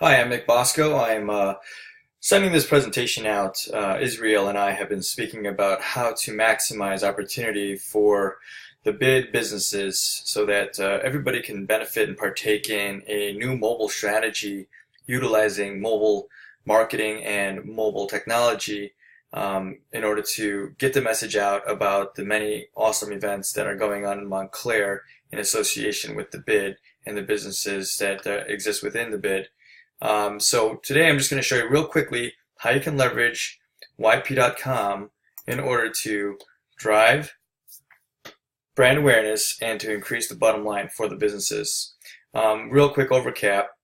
Hi, I'm Nick Bosco. I'm sending this presentation out. Israel and I have been speaking about how to maximize opportunity for the bid businesses so that everybody can benefit and partake in a new mobile strategy utilizing mobile marketing and mobile technology in order to get the message out about the many awesome events that are going on in Montclair in association with the bid and the businesses that exist within the bid. So today I'm just going to show you real quickly how you can leverage YP.com in order to drive brand awareness and to increase the bottom line for the businesses. Real quick overcap.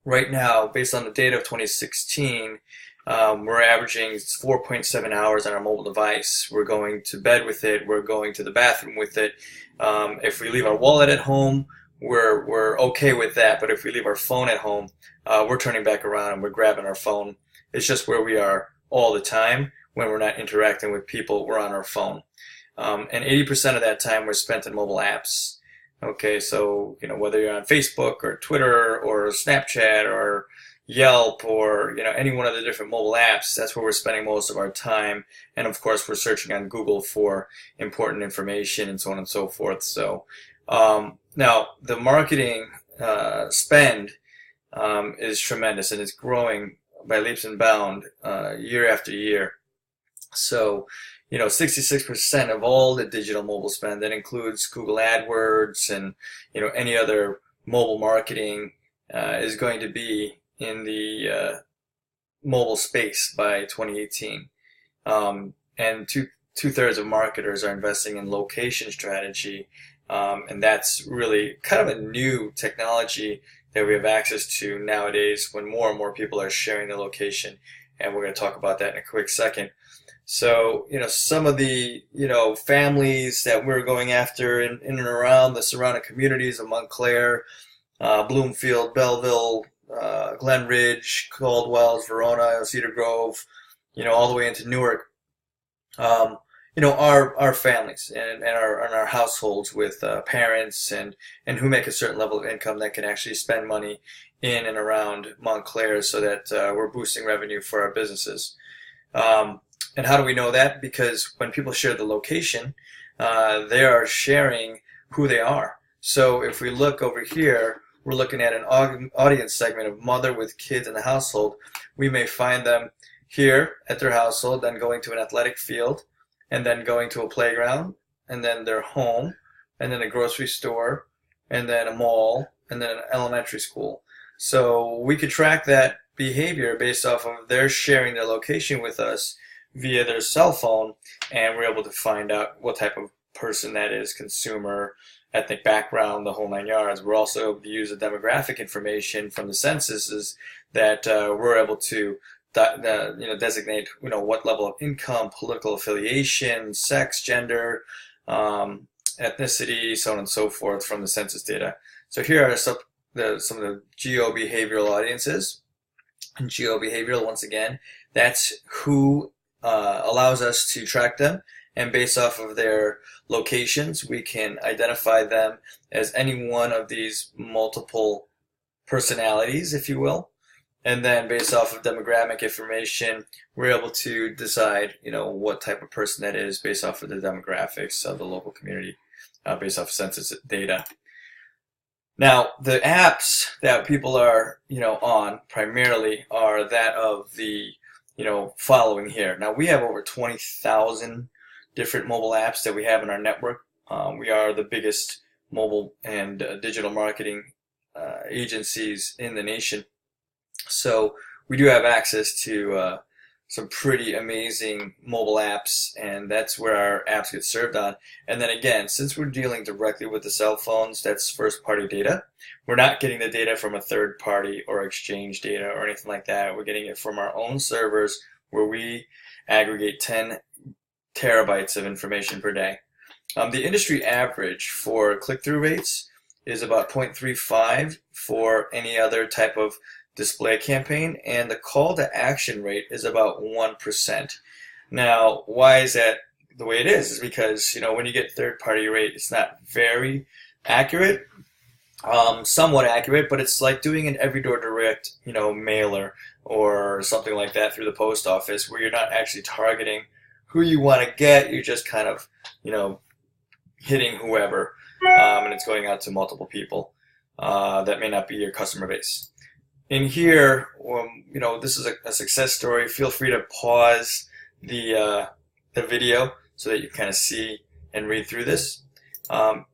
Right now, based on the data of 2016, we're averaging 4.7 hours on our mobile device. We're going to bed with it. We're going to the bathroom with it. If we leave our wallet at home, we're okay with that. But if we leave our phone at home, we're turning back around and we're grabbing our phone. It's just where we are all the time. When we're not interacting with people, we're on our phone. And 80% of that time we're spent in mobile apps. Okay, so whether you're on Facebook or Twitter or Snapchat or Yelp or any one of the different mobile apps, that's where we're spending most of our time. And of course, we're searching on Google for important information and so on and so forth. So now the marketing spend is tremendous and it's growing by leaps and bounds year after year. So 66% of all the digital mobile spend, that includes Google AdWords and any other mobile marketing, is going to be in the mobile space by 2018. And two-thirds of marketers are investing in location strategy, and that's really kind of a new technology that we have access to nowadays when more and more people are sharing their location, and we're going to talk about that in a quick second. So, some of the, families that we're going after in and around the surrounding communities of Montclair, Bloomfield, Belleville, Glen Ridge, Caldwell, Verona, Cedar Grove, all the way into Newark, our families and our households with parents and who make a certain level of income that can actually spend money in and around Montclair so that we're boosting revenue for our businesses. And how do we know that? Because when people share the location, they are sharing who they are. So if we look over here, we're looking at an audience segment of mother with kids in the household. We may find them here at their household, then going to an athletic field, and then going to a playground, and then their home, and then a grocery store, and then a mall, and then an elementary school. So we could track that behavior based off of their sharing their location with us via their cell phone, and we're able to find out what type of person that is, consumer, ethnic background, the whole nine yards. We're also able to use the demographic information from the censuses that we're able to designate what level of income, political affiliation, sex, gender, ethnicity, so on and so forth from the census data. So here are some of the geo-behavioral audiences. And geo-behavioral, once again, that's who allows us to track them, and based off of their locations, we can identify them as any one of these multiple personalities, if you will. And then based off of demographic information, we're able to decide, what type of person that is based off of the demographics of the local community, based off of census data. Now, the apps that people are, on primarily are that of the, following here. Now, we have over 20,000 different mobile apps that we have in our network. We are the biggest mobile and digital marketing agencies in the nation. So we do have access to some pretty amazing mobile apps, and that's where our apps get served on. And then again, since we're dealing directly with the cell phones, that's first-party data. We're not getting the data from a third party or exchange data or anything like that. We're getting it from our own servers where we aggregate 10 terabytes of information per day. The industry average for click-through rates is about 0.35 for any other type of display campaign, and the call to action rate is about 1%. Now, why is that the way it is because, when you get third-party rate, it's not very accurate. somewhat accurate, but it's like doing an every door direct, mailer or something like that through the post office, where you're not actually targeting who you want to get. You're just kind of, hitting whoever, and it's going out to multiple people that may not be your customer base. In here, this is a success story. Feel free to pause the video so that you kind of see and read through this.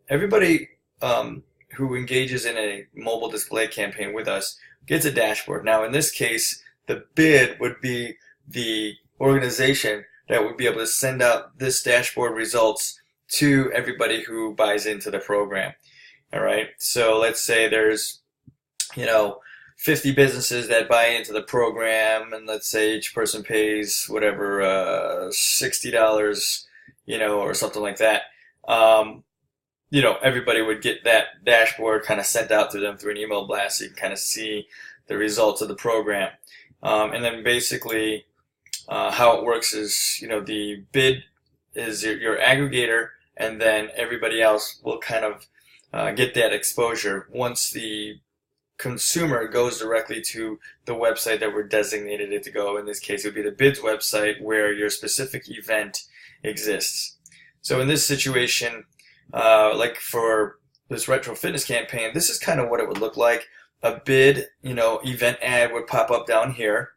Everybody who engages in a mobile display campaign with us gets a dashboard. Now, in this case, the bid would be the organization that would be able to send out this dashboard results to everybody who buys into the program. All right. So let's say there's, 50 businesses that buy into the program, and let's say each person pays whatever, $60, or something like that. Everybody would get that dashboard kind of sent out to them through an email blast, so you can kind of see the results of the program. And then basically, how it works is, the bid is your aggregator, and then everybody else will kind of get that exposure once the consumer goes directly to the website that we're designated it to go. In this case, it would be the BIDS website where your specific event exists. So in this situation, like for this retro fitness campaign, this is kind of what it would look like. A bid, event ad would pop up down here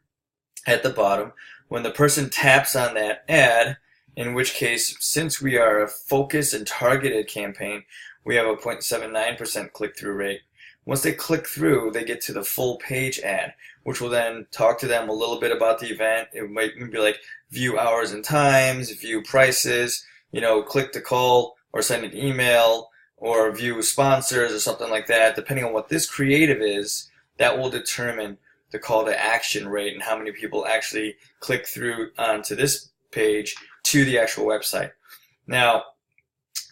at the bottom. When the person taps on that ad, in which case, since we are a focused and targeted campaign, we have a 0.79% click-through rate. Once they click through, they get to the full page ad, which will then talk to them a little bit about the event. It might be like view hours and times, view prices, click to call or send an email, or view sponsors or something like that. Depending on what this creative is, that will determine the call to action rate and how many people actually click through onto this page to the actual website. Now,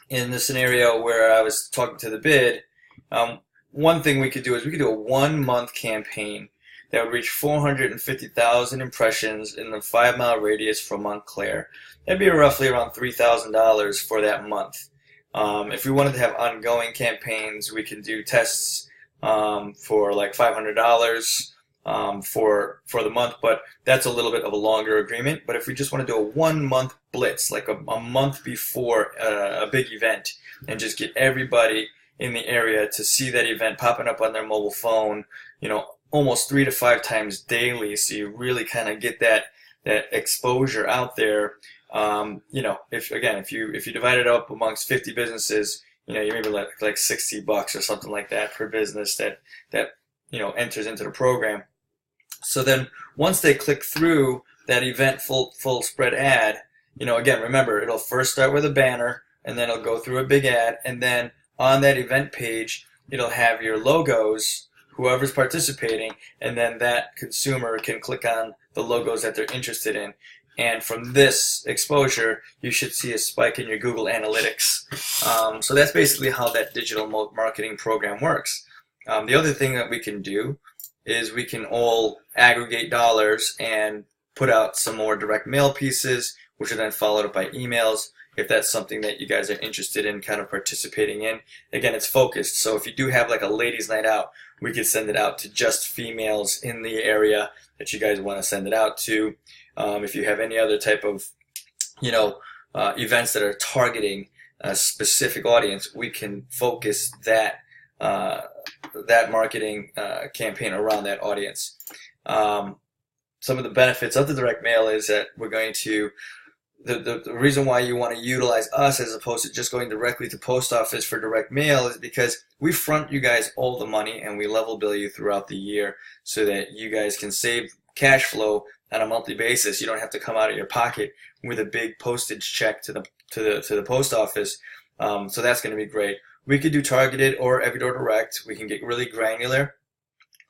in the scenario where I was talking to the bid, one thing we could do is we could do a 1 month campaign that would reach 450,000 impressions in the 5-mile radius from Montclair. That'd be roughly around $3,000 for that month. If we wanted to have ongoing campaigns, we can do tests for like $500 for the month, but that's a little bit of a longer agreement. But if we just want to do a 1 month blitz, like a month before a big event, and just get everybody in the area to see that event popping up on their mobile phone, almost 3 to 5 times daily, so you really kind of get that exposure out there. If you divide it up amongst 50 businesses, you maybe like $60 or something like that per business that enters into the program. So then once they click through that event full spread ad, again, remember, it'll first start with a banner, and then it'll go through a big ad, and then on that event page, it'll have your logos, whoever's participating, and then that consumer can click on the logos that they're interested in. And from this exposure, you should see a spike in your Google Analytics. So that's basically how that digital marketing program works. The other thing that we can do is we can all aggregate dollars and put out some more direct mail pieces, which are then followed up by emails, if that's something that you guys are interested in kind of participating in. Again, it's focused. So if you do have like a ladies' night out, we could send it out to just females in the area that you guys want to send it out to. If you have any other type of, events that are targeting a specific audience, we can focus that marketing campaign around that audience. Some of the benefits of the direct mail is that we're going to the reason why you want to utilize us as opposed to just going directly to post office for direct mail is because we front you guys all the money and we level bill you throughout the year so that you guys can save cash flow on a monthly basis. You don't have to come out of your pocket with a big postage check to the post office. So that's going to be great. We could do targeted or every door direct. We can get really granular.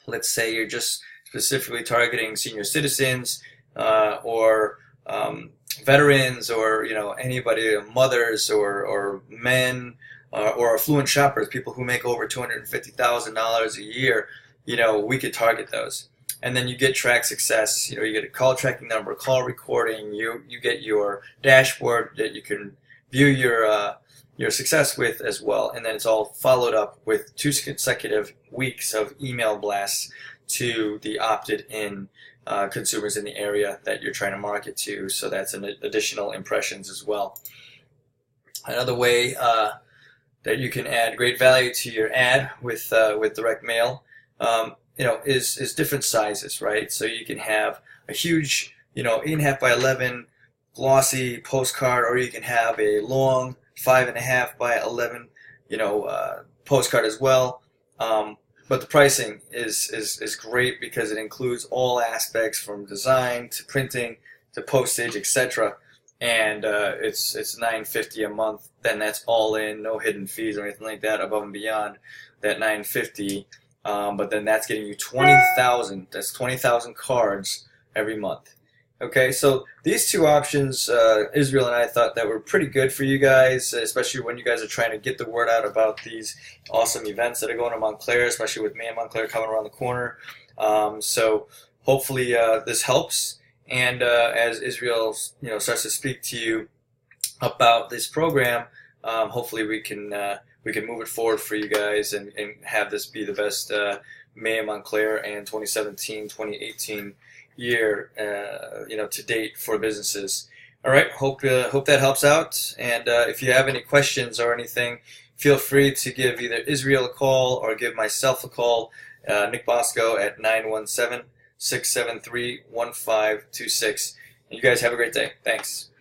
Let's say you're just specifically targeting senior citizens or veterans, or anybody, mothers or men, or affluent shoppers, people who make over $250,000 a year. We could target those, and then you get track success. You get a call tracking number, call recording. You get your dashboard that you can view your your success with as well. And then it's all followed up with 2 consecutive weeks of email blasts to the opted-in consumers in the area that you're trying to market to. So that's an additional impressions as well. Another way that you can add great value to your ad with direct mail, is different sizes, right? So you can have a huge, 8.5 by 11 glossy postcard, or you can have a long 5.5 by 11, postcard as well. But the pricing is great because it includes all aspects from design to printing to postage, etc. And it's $9.50 a month. Then that's all in, no hidden fees or anything like that above and beyond that $9.50. But then that's getting you 20,000. That's 20,000 cards every month. Okay, so these two options, Israel and I thought that were pretty good for you guys, especially when you guys are trying to get the word out about these awesome events that are going to Montclair, especially with May in Montclair coming around the corner. So hopefully this helps. And as Israel, starts to speak to you about this program, hopefully we can move it forward for you guys and have this be the best May in Montclair and 2017-2018 year, to date for businesses. All right, hope that helps out. And if you have any questions or anything, feel free to give either Israel a call or give myself a call, Nick Bosco at 917-673-1526. And you guys have a great day. Thanks.